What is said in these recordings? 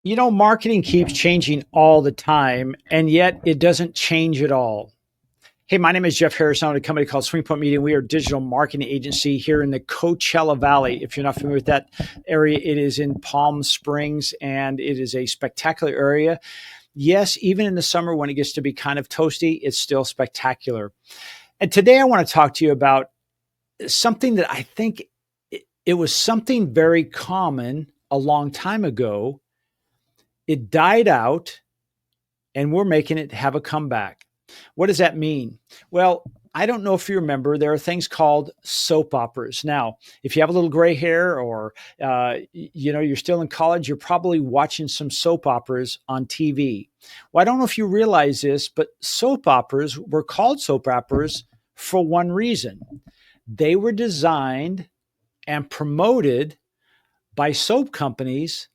Marketing keeps changing all the time, and yet it doesn't change at all. Hey, my name is Jeff Harris. I'm at a company called Swing Point Media. We are a digital marketing agency here in the Coachella Valley. If you're not familiar with that area, it is in Palm Springs, and it is a spectacular area. Yes, even in the summer when it gets to be kind of toasty, it's still spectacular. And today I want to talk to you about something that I think it was something very common a long time ago. It died out, and we're making it have a comeback. What does that mean? Well, I don't know if you remember, there are things called soap operas. Now, if you have a little gray hair or you're still in college, you're probably watching some soap operas on TV. Well, I don't know if you realize this, but soap operas were called soap operas for one reason. They were designed and promoted by soap companies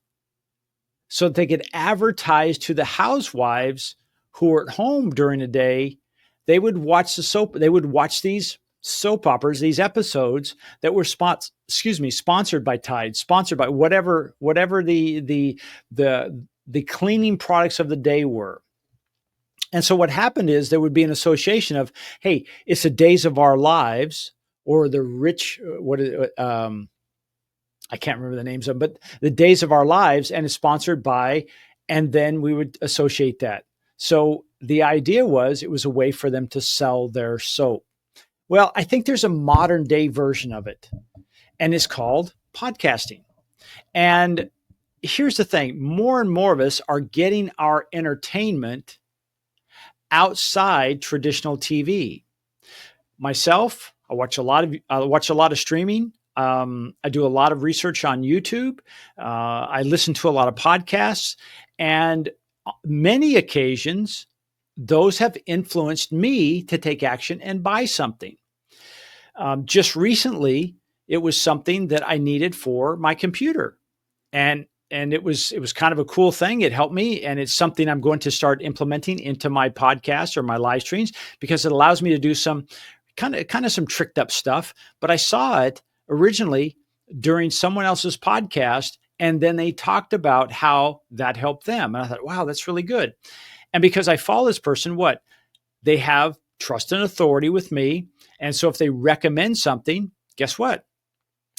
so that they could advertise to the housewives who were at home during the day. They would watch these soap operas, these episodes that were sponsored by Tide, sponsored by whatever the cleaning products of the day were. And so what happened is there would be an association of, hey, it's the days of our lives, or the rich, I can't remember the names of them, but the days of our lives, and it's sponsored by, and then we would associate that. So the idea was it was a way for them to sell their soap. Well, I think there's a modern day version of it, and it's called podcasting. And here's the thing, more and more of us are getting our entertainment outside traditional TV. Myself, I watch a lot of streaming. I do a lot of research on YouTube. I listen to a lot of podcasts, and many occasions, those have influenced me to take action and buy something. Just recently, it was something that I needed for my computer, and it was kind of a cool thing. It helped me, and it's something I'm going to start implementing into my podcast or my live streams because it allows me to do some kind of some tricked up stuff. But I saw it originally during someone else's podcast, and then they talked about how that helped them. And I thought, wow, that's really good. And because I follow this person, they have trust and authority with me. And so if they recommend something, guess what?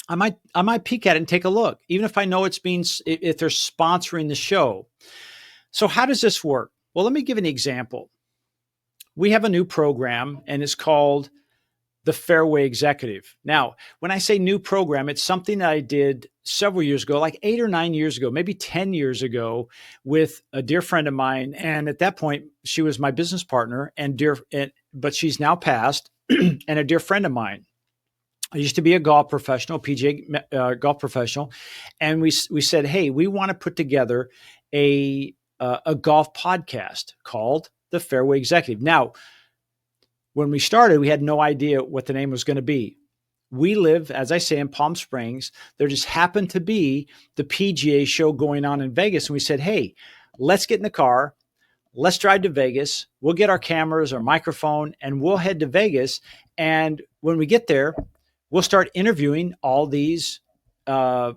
I might peek at it and take a look, even if I know if they're sponsoring the show. So how does this work? Well, let me give an example. We have a new program, and it's called the Fairway Executive. Now, when I say new program, it's something that I did several years ago, like 8 or 9 years ago, maybe 10 years ago, with a dear friend of mine. And at that point, she was my business partner, but she's now passed, and a dear friend of mine. I used to be a golf professional, PGA golf professional, and we said, hey, we want to put together a golf podcast called the Fairway Executive. Now, when we started, we had no idea what the name was going to be. We live, as I say, in Palm Springs. There just happened to be the PGA show going on in Vegas. And we said, hey, let's get in the car. Let's drive to Vegas. We'll get our cameras, our microphone, and we'll head to Vegas. And when we get there, we'll start interviewing all these well-known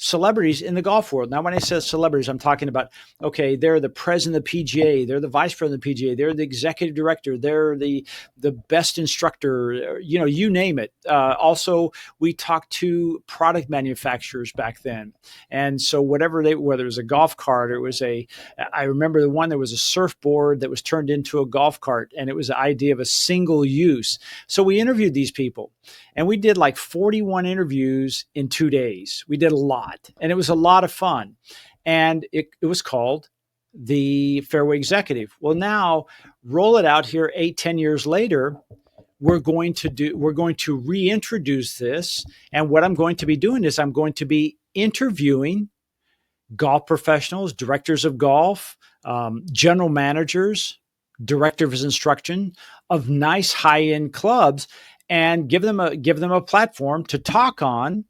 celebrities in the golf world. Now, when I say celebrities, I'm talking about, okay, they're the president of the PGA, they're the vice president of the PGA, they're the executive director, they're the best instructor, you name it. Also, we talked to product manufacturers back then. And so whether it was a golf cart, or I remember the one that was a surfboard that was turned into a golf cart, and it was the idea of a single use. So we interviewed these people. And we did like 41 interviews in 2 days. We did a lot, and it was a lot of fun. And it was called the Fairway Executive. Well, now roll it out here 8-10 years later. We're going to reintroduce this. And what I'm going to be doing is I'm going to be interviewing golf professionals, directors of golf, general managers, directors of instruction of nice high-end clubs, and give them a platform to talk on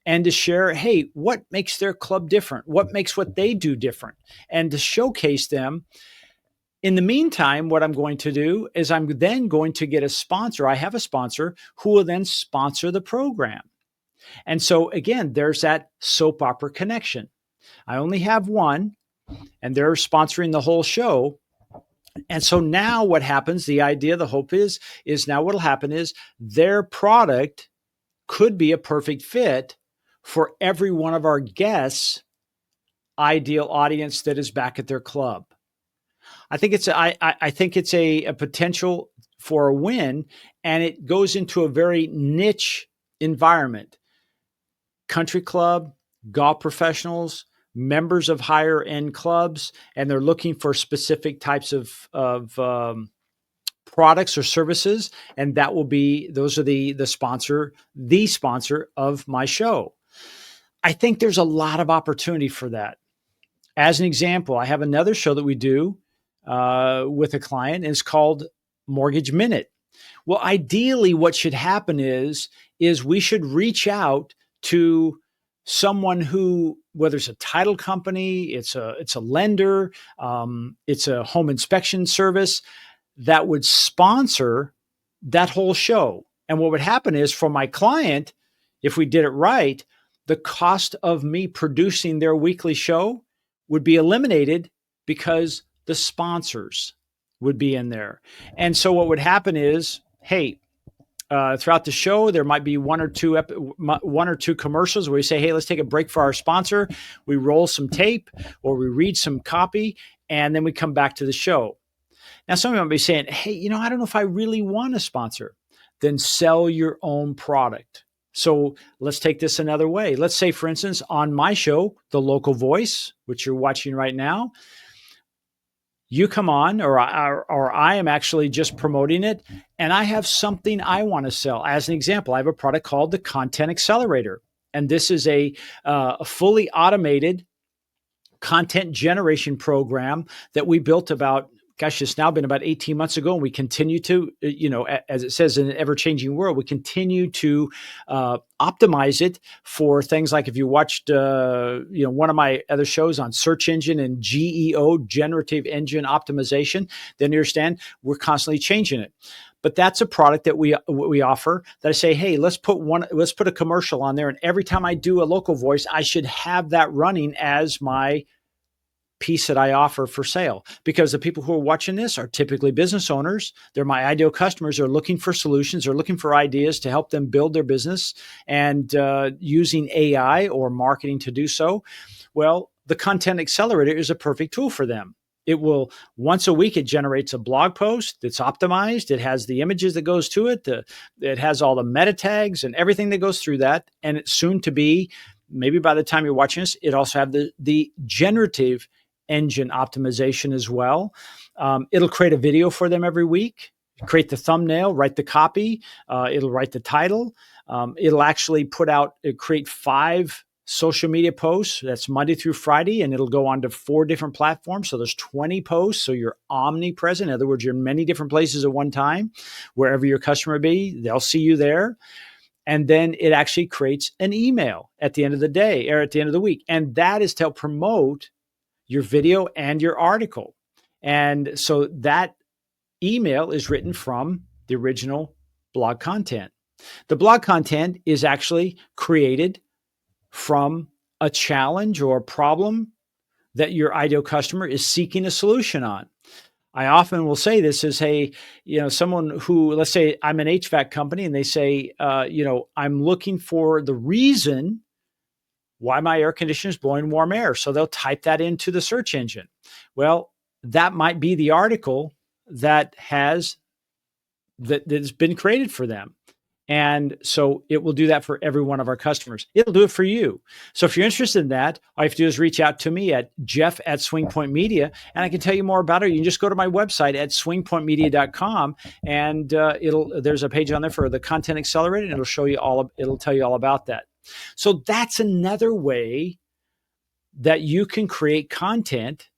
and to share, hey, what makes their club different? What makes what they do different? And to showcase them. In the meantime, what I'm going to do is I'm then going to get a sponsor. I have a sponsor who will then sponsor the program. And so again, there's that soap opera connection. I only have one, and they're sponsoring the whole show. And so now what happens, the idea, the hope is now what'll happen is their product could be a perfect fit for every one of our guests' ideal audience that is back at their club. I think I think it's a potential for a win, and it goes into a very niche environment. Country club, golf professionals, members of higher end clubs, and they're looking for specific types of products or services, and that will be those are the sponsor of my show. I think there's a lot of opportunity for that. As an example, I have another show that we do with a client, and it's called Mortgage Minute. Well, ideally, what should happen is we should reach out to someone who, whether it's a title company, it's a lender, it's a home inspection service that would sponsor that whole show. And what would happen is for my client, if we did it right, the cost of me producing their weekly show would be eliminated because the sponsors would be in there. And so what would happen is, hey, throughout the show, there might be one or two commercials where we say, hey, let's take a break for our sponsor. We roll some tape or we read some copy, and then we come back to the show. Now, some of you might be saying, hey, I don't know if I really want a sponsor. Then sell your own product. So let's take this another way. Let's say, for instance, on my show, The Local Voice, which you're watching right now, you come on, or I am actually just promoting it, and I have something I want to sell. As an example, I have a product called the Content Accelerator, and this is a fully automated content generation program that we built about, it's now been about 18 months ago, and we continue to, as it says in an ever-changing world, we continue to optimize it for things like if you watched, one of my other shows on search engine and GEO, generative engine optimization, then you understand we're constantly changing it. But that's a product that we offer that I say, hey, let's put a commercial on there, and every time I do a local voice, I should have that running as my piece that I offer for sale, because the people who are watching this are typically business owners. They're my ideal customers. They're looking for solutions. They're looking for ideas to help them build their business, and using AI or marketing to do so. Well, the Content Accelerator is a perfect tool for them. It will, once a week, it generates a blog post that's optimized. It has the images that goes to it. It has all the meta tags and everything that goes through that. And it's soon to be, maybe by the time you're watching this, it also have the generative engine optimization as well. It'll create a video for them every week, create the thumbnail, write the copy. It'll write the title. It'll actually create 5 social media posts. That's Monday through Friday, and it'll go on to 4 different platforms. So there's 20 posts. So you're omnipresent. In other words, you're in many different places at one time. Wherever your customer be, they'll see you there. And then it actually creates an email at the end of the day or at the end of the week. And that is to help promote your video and your article. And so that email is written from the original blog content. The blog content is actually created from a challenge or a problem that your ideal customer is seeking a solution on. I often will say this is, hey, someone who, let's say I'm an HVAC company, and they say, I'm looking for the reason why my air conditioner is blowing warm air. So they'll type that into the search engine. Well, that might be the article that has that's been created for them. And so it will do that for every one of our customers. It'll do it for you. So if you're interested in that, all you have to do is reach out to me at jeff@swingpointmedia, and I can tell you more about it. You can just go to my website at swingpointmedia.com, and there's a page on there for the Content Accelerator, and it'll tell you all about that. So that's another way that you can create content.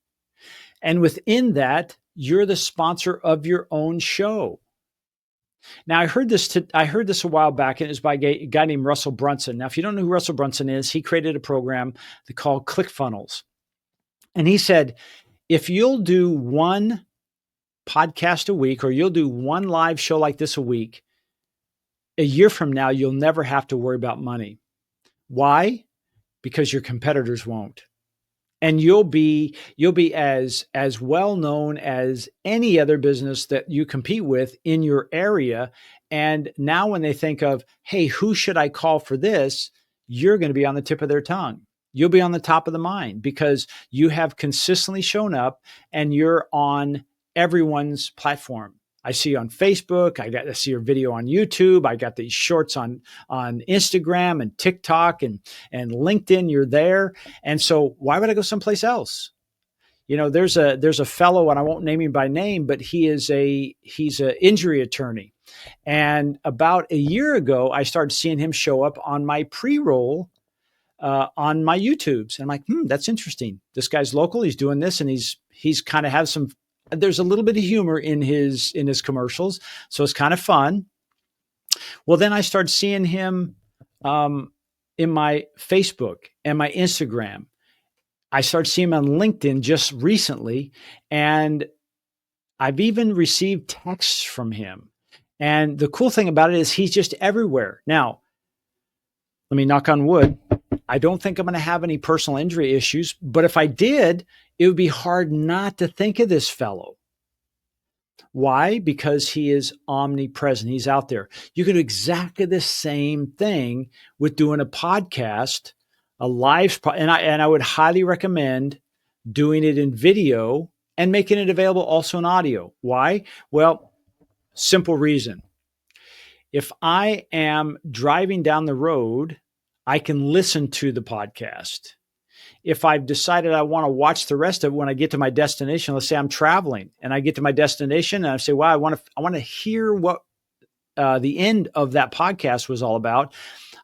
And within that, you're the sponsor of your own show. Now, I heard this a while back, and it was by a guy named Russell Brunson. Now, if you don't know who Russell Brunson is, he created a program called ClickFunnels. And he said, if you'll do one podcast a week, or you'll do one live show like this a week, a year from now, you'll never have to worry about money. Why? Because your competitors won't. And you'll be as well known as any other business that you compete with in your area. And now when they think of, hey, who should I call for this? You're going to be on the tip of their tongue. You'll be on the top of the mind because you have consistently shown up and you're on everyone's platform. I see you on Facebook. I got to see your video on YouTube. I got these shorts on Instagram and TikTok and LinkedIn. You're there. And so why would I go someplace else? There's a fellow, and I won't name him by name, but he's an injury attorney. And about a year ago, I started seeing him show up on my pre-roll on my YouTubes. And I'm like, that's interesting. This guy's local. He's doing this, and he's kind of has some. There's a little bit of humor in his commercials, so it's kind of fun. Well, then I started seeing him in my Facebook and my Instagram. I started seeing him on LinkedIn just recently, and I've even received texts from him. And the cool thing about it is he's just everywhere. Now, let me knock on wood. I don't think I'm going to have any personal injury issues, but if I did, it would be hard not to think of this fellow. Why? Because he is omnipresent. He's out there. You can do exactly the same thing with doing a podcast, a live, and I would highly recommend doing it in video and making it available also in audio. Why? Well, simple reason. If I am driving down the road, I can listen to the podcast. If I've decided I want to watch the rest of it when I get to my destination, let's say I'm traveling and I get to my destination and I say, wow, I want to hear what the end of that podcast was all about.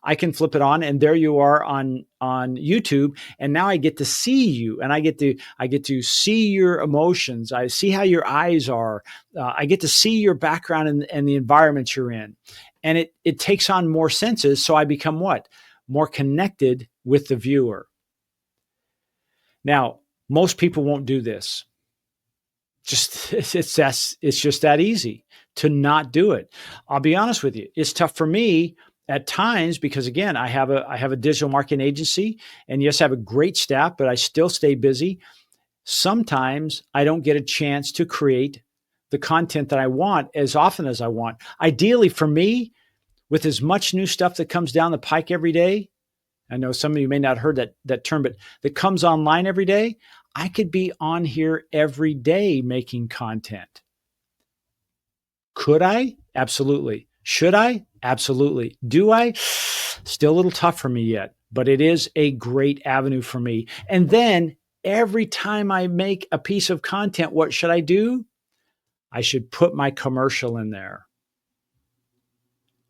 I can flip it on and there you are on YouTube. And now I get to see you and I get to see your emotions. I see how your eyes are. I get to see your background and the environment you're in. And it takes on more senses. So I become what? More connected with the viewer. Now, most people won't do this. It's just that easy to not do it. I'll be honest with you. It's tough for me at times because again, I have a digital marketing agency and yes, I have a great staff, but I still stay busy. Sometimes I don't get a chance to create the content that I want as often as I want. Ideally for me, with as much new stuff that comes down the pike every day, I know some of you may not have heard that term, but that comes online every day, I could be on here every day making content. Could I? Absolutely. Should I? Absolutely. Do I? Still a little tough for me yet, but it is a great avenue for me. And then every time I make a piece of content, what should I do? I should put my commercial in there.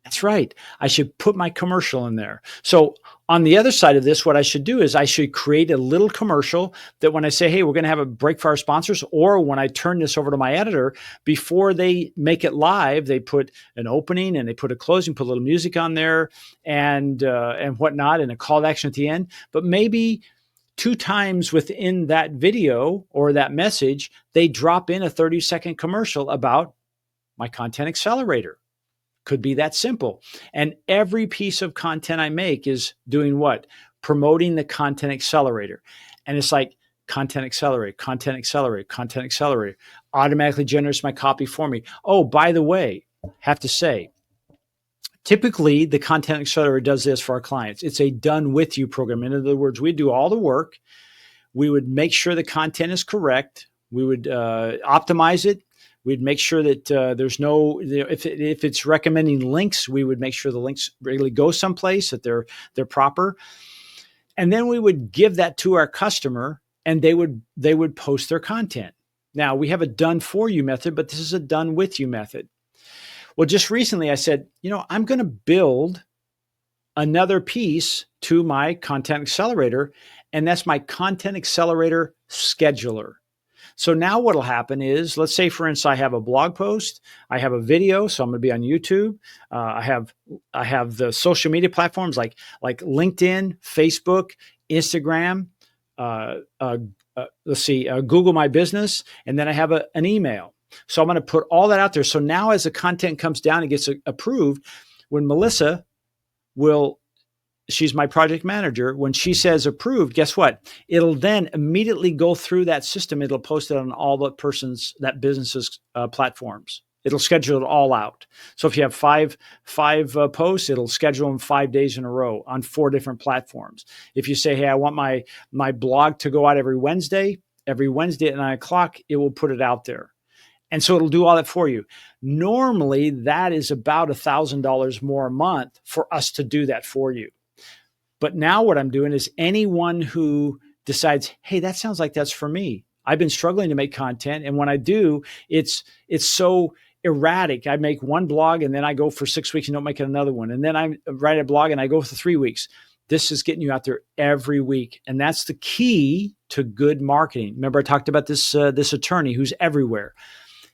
That's right. I should put my commercial in there. So on the other side of this, what I should do is I should create a little commercial that when I say, hey, we're going to have a break for our sponsors, or when I turn this over to my editor, before they make it live, they put an opening and they put a closing, put a little music on there and whatnot, and a call to action at the end. But maybe 2 times within that video or that message, they drop in a 30-second commercial about my content accelerator. Could be that simple. And every piece of content I make is doing what? Promoting the content accelerator. And it's like content accelerator, content accelerator, content accelerator automatically generates my copy for me. Oh, by the way, have to say, typically the content accelerator does this for our clients. It's a done with you program. In other words, we do all the work. We would make sure the content is correct. We would optimize it. We'd make sure that there's no, if it's recommending links, we would make sure the links really go someplace, that they're proper. And then we would give that to our customer and they would post their content. Now we have a done for you method, but this is a done with you method. Well, just recently I said, I'm going to build another piece to my content accelerator, and that's my content accelerator scheduler. So now what'll happen is, let's say, for instance, I have a blog post, I have a video, so I'm going to be on YouTube. I have the social media platforms like LinkedIn, Facebook, Instagram. Google My Business, and then I have an email. So I'm going to put all that out there. So now, as the content comes down and gets approved, when Melissa will she's my project manager. When she says approved, guess what? It'll then immediately go through that system. It'll post it on all that business's platforms. It'll schedule it all out. So if you have five posts, it'll schedule them 5 days in a row on 4 different platforms. If you say, hey, I want my blog to go out every Wednesday at 9:00, it will put it out there. And so it'll do all that for you. Normally, that is about $1,000 more a month for us to do that for you. But now what I'm doing is anyone who decides, hey, that sounds like that's for me. I've been struggling to make content. And when I do, it's so erratic. I make one blog and then I go for 6 weeks and don't make another one. And then I write a blog and I go for 3 weeks. This is getting you out there every week. And that's the key to good marketing. Remember, I talked about this attorney who's everywhere.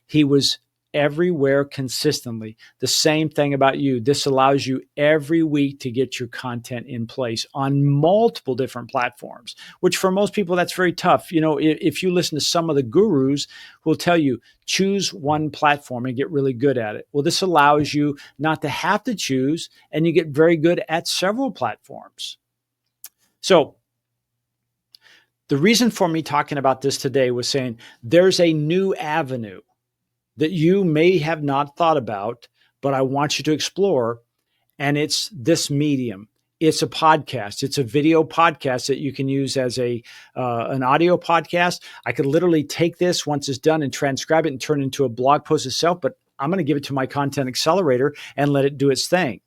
He was everywhere consistently. The same thing about you. This allows you every week to get your content in place on multiple different platforms, which for most people, that's very tough. If you listen to some of the gurus who will tell you, choose one platform and get really good at it. Well, this allows you not to have to choose, and you get very good at several platforms. So the reason for me talking about this today was saying there's a new avenue that you may have not thought about, but I want you to explore. And it's this medium. It's a podcast. It's a video podcast that you can use as an audio podcast. I could literally take this once it's done and transcribe it and turn it into a blog post itself, but I'm going to give it to my content accelerator and let it do its thing.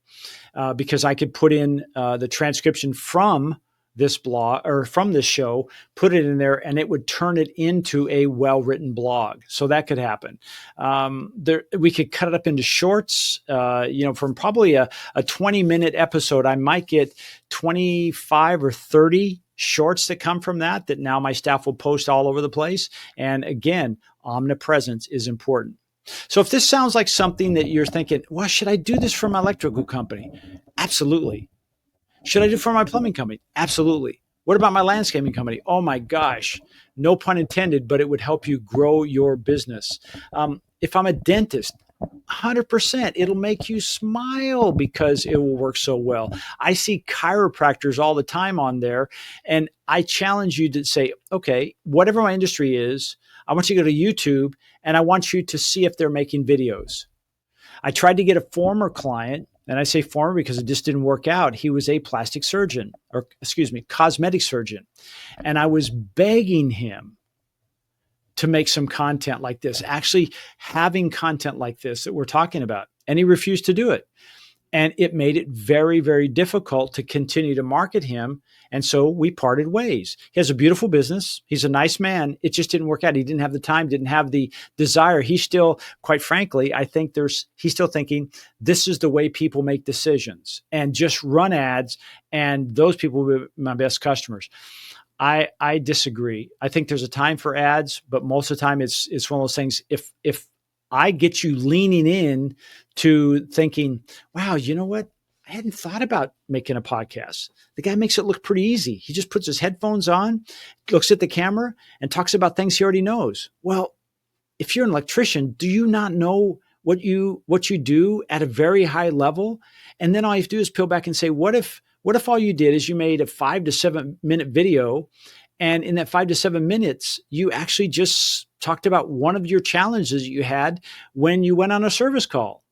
Because I could put in the transcription from this blog or from this show, put it in there, and it would turn it into a well-written blog. So that could happen. We could cut it up into shorts. From probably a 20-minute episode, I might get 25 or 30 shorts that come from that now my staff will post all over the place. And again, omnipresence is important. So if this sounds like something that you're thinking, well, should I do this for my electrical company? Absolutely. Should I do it for my plumbing company? Absolutely. What about my landscaping company? Oh my gosh, no pun intended, but it would help you grow your business. If I'm a dentist, 100%, it'll make you smile because it will work so well. I see chiropractors all the time on there, and I challenge you to say, okay, whatever my industry is, I want you to go to YouTube and I want you to see if they're making videos. I tried to get a former client, and I say former because it just didn't work out. He was a cosmetic surgeon. And I was begging him to make some content like this, actually having content like this that we're talking about. And he refused to do it. And it made it very, very difficult to continue to market him. And so we parted ways. He has a beautiful business. He's a nice man. It just didn't work out. He didn't have the time, didn't have the desire. He still, quite frankly, I think he's still thinking this is the way people make decisions and just run ads. And those people will be my best customers. I disagree. I think there's a time for ads, but most of the time it's one of those things. If I get you leaning in to thinking, wow, you know what? I hadn't thought about making a podcast. The guy makes it look pretty easy. He just puts his headphones on, looks at the camera, and talks about things he already knows. Well, if you're an electrician, do you not know what you do at a very high level? And then all you have to do is peel back and say, what if all you did is you made a 5 to 7 minute video, and in that 5 to 7 minutes, you actually just talked about one of your challenges you had when you went on a service call.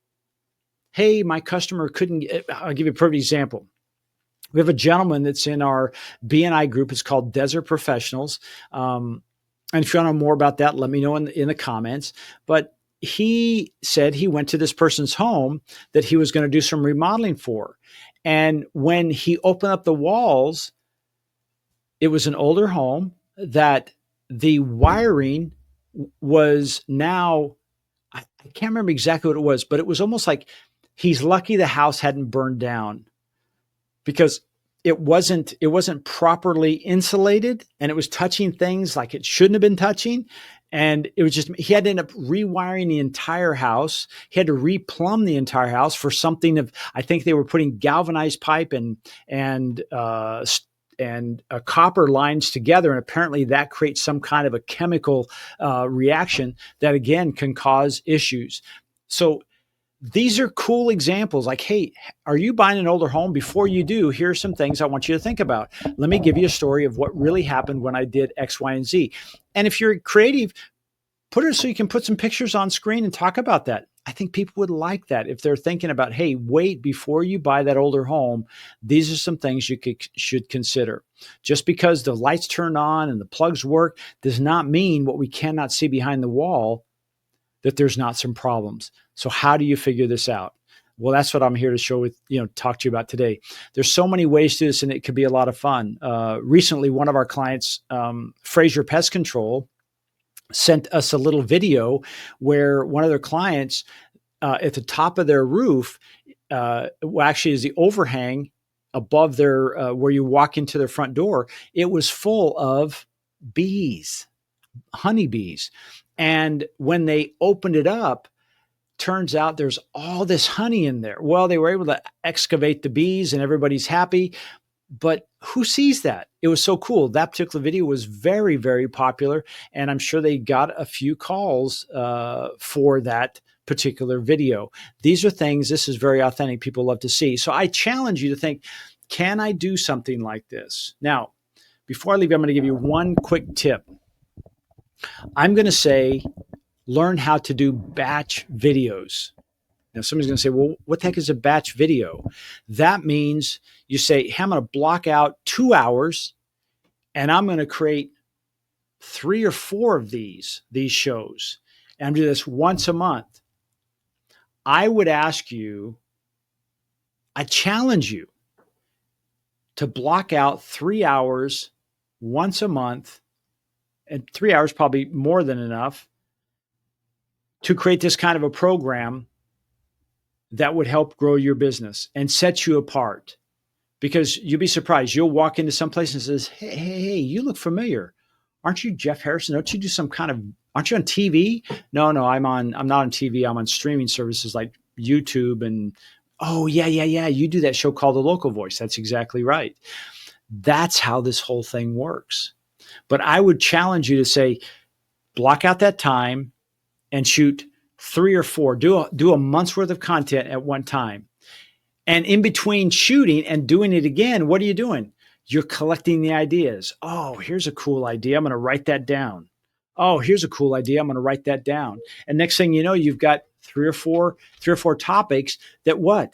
Hey, my customer couldn't. I'll give you a perfect example. We have a gentleman that's in our BNI group. It's called Desert Professionals. And if you want to know more about that, let me know in the comments. But he said he went to this person's home that he was going to do some remodeling for. And when he opened up the walls, it was an older home that the wiring was now, I can't remember exactly what it was, but it was almost like he's lucky the house hadn't burned down because it wasn't properly insulated, and it was touching things like it shouldn't have been touching. And it was just, he had to end up rewiring the entire house. He had to replumb the entire house for something of, I think they were putting galvanized pipe and copper lines together. And apparently that creates some kind of a chemical reaction that again can cause issues. So these are cool examples. Like, hey, are you buying an older home? Before you do, here's some things I want you to think about. Let me give you a story of what really happened when I did X, Y, and Z. And if you're creative, put it so you can put some pictures on screen and talk about that. I think people would like that if they're thinking about, hey, wait, before you buy that older home, these are some things you should consider. Just because the lights turn on and the plugs work does not mean what we cannot see behind the wall that there's not some problems. So how do you figure this out? Well, that's what I'm here to show with, talk to you about today. There's so many ways to this, and it could be a lot of fun. Recently, one of our clients, Fraser Pest Control, sent us a little video where one of their clients at the top of their roof, actually is the overhang above their, where you walk into their front door, it was full of bees, honeybees. And when they opened it up, turns out there's all this honey in there. Well, they were able to excavate the bees and everybody's happy. But who sees that? It was so cool. That particular video was very, very popular. And I'm sure they got a few calls for that particular video. These are things, this is very authentic. People love to see. So I challenge you to think, can I do something like this? Now, before I leave, I'm going to give you one quick tip. I'm going to say, learn how to do batch videos. Now, somebody's going to say, well, what the heck is a batch video? That means you say, hey, I'm going to block out 2 hours and I'm going to create 3 or 4 of these shows. And I'm doing this once a month. I would ask you, I challenge you to block out 3 hours once a month, and 3 hours probably more than enough, to create this kind of a program that would help grow your business and set you apart. Because you'll be surprised. You'll walk into some place and says, hey, you look familiar. Aren't you Jeff Harrison? Don't you do some kind of, aren't you on TV? No, I'm not on TV. I'm on streaming services like YouTube and, oh, yeah. You do that show called The Local Voice. That's exactly right. That's how this whole thing works. But I would challenge you to say, block out that time and shoot 3 or 4, do a month's worth of content at one time. And in between shooting and doing it again, what are you doing? You're collecting the ideas. Oh, here's a cool idea. I'm going to write that down. Oh, here's a cool idea. I'm going to write that down. And next thing you know, you've got three or four topics that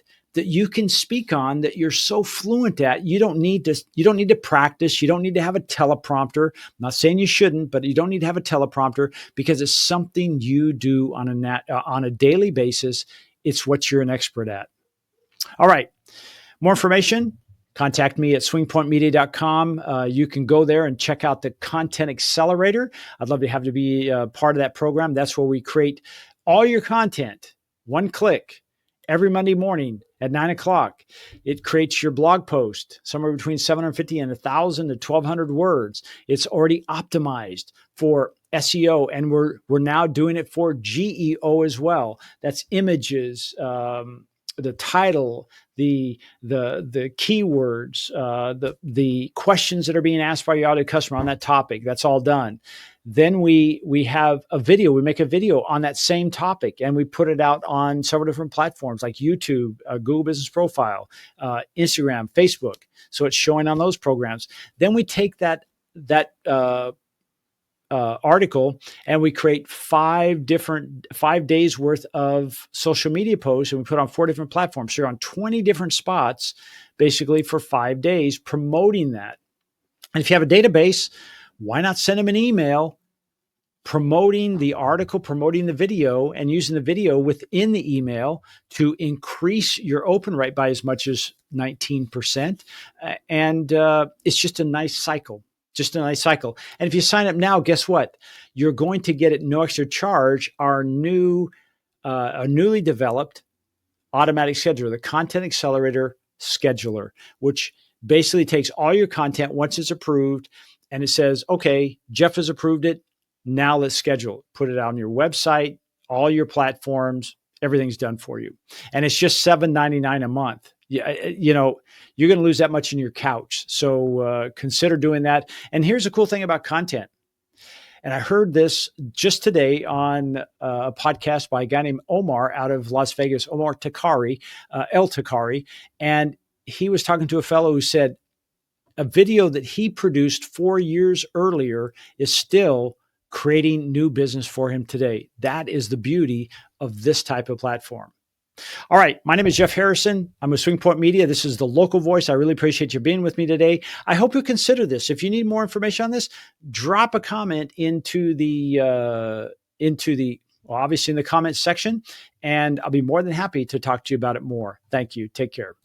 you can speak on, that you're so fluent at. You don't need to practice. You don't need to have a teleprompter. I'm not saying you shouldn't, but you don't need to have a teleprompter, because it's something you do on a daily basis. It's what you're an expert at. All right. More information, contact me at swingpointmedia.com. You can go there and check out the Content Accelerator. I'd love to have you be part of that program. That's where we create all your content, one click, every Monday morning at 9:00. It creates your blog post, somewhere between 750 and 1,000 to 1,200 words. It's already optimized for SEO, and we're now doing it for GEO as well. That's images, the title, the keywords, the questions that are being asked by your audio customer on that topic. That's all done. Then we have a video. We make a video on that same topic, and we put it out on several different platforms like YouTube, Google Business Profile, Instagram, Facebook. So it's showing on those programs. Then we take that article, and we create 5 days worth of social media posts, and we put on 4 different platforms. So you're on 20 different spots basically for 5 days promoting that. And if you have a database, why not send them an email promoting the article, promoting the video, and using the video within the email to increase your open rate by as much as 19%. And it's just a nice cycle. And if you sign up now, guess what? You're going to get at no extra charge our newly developed automatic scheduler, the Content Accelerator Scheduler, which basically takes all your content once it's approved, and it says, okay, Jeff has approved it. Now let's schedule. Put it out on your website, all your platforms, everything's done for you. And it's just $7.99 a month. Yeah, you're going to lose that much in your couch. So consider doing that. And here's the cool thing about content. And I heard this just today on a podcast by a guy named Omar out of Las Vegas, Omar Takari, El Takari. And he was talking to a fellow who said a video that he produced 4 years earlier is still creating new business for him today. That is the beauty of this type of platform. All right. My name is Jeff Harrison. I'm with Swing Point Media. This is the local voice. I really appreciate you being with me today. I hope you consider this. If you need more information on this, drop a comment into the well, obviously in the comments section, and I'll be more than happy to talk to you about it more. Thank you. Take care.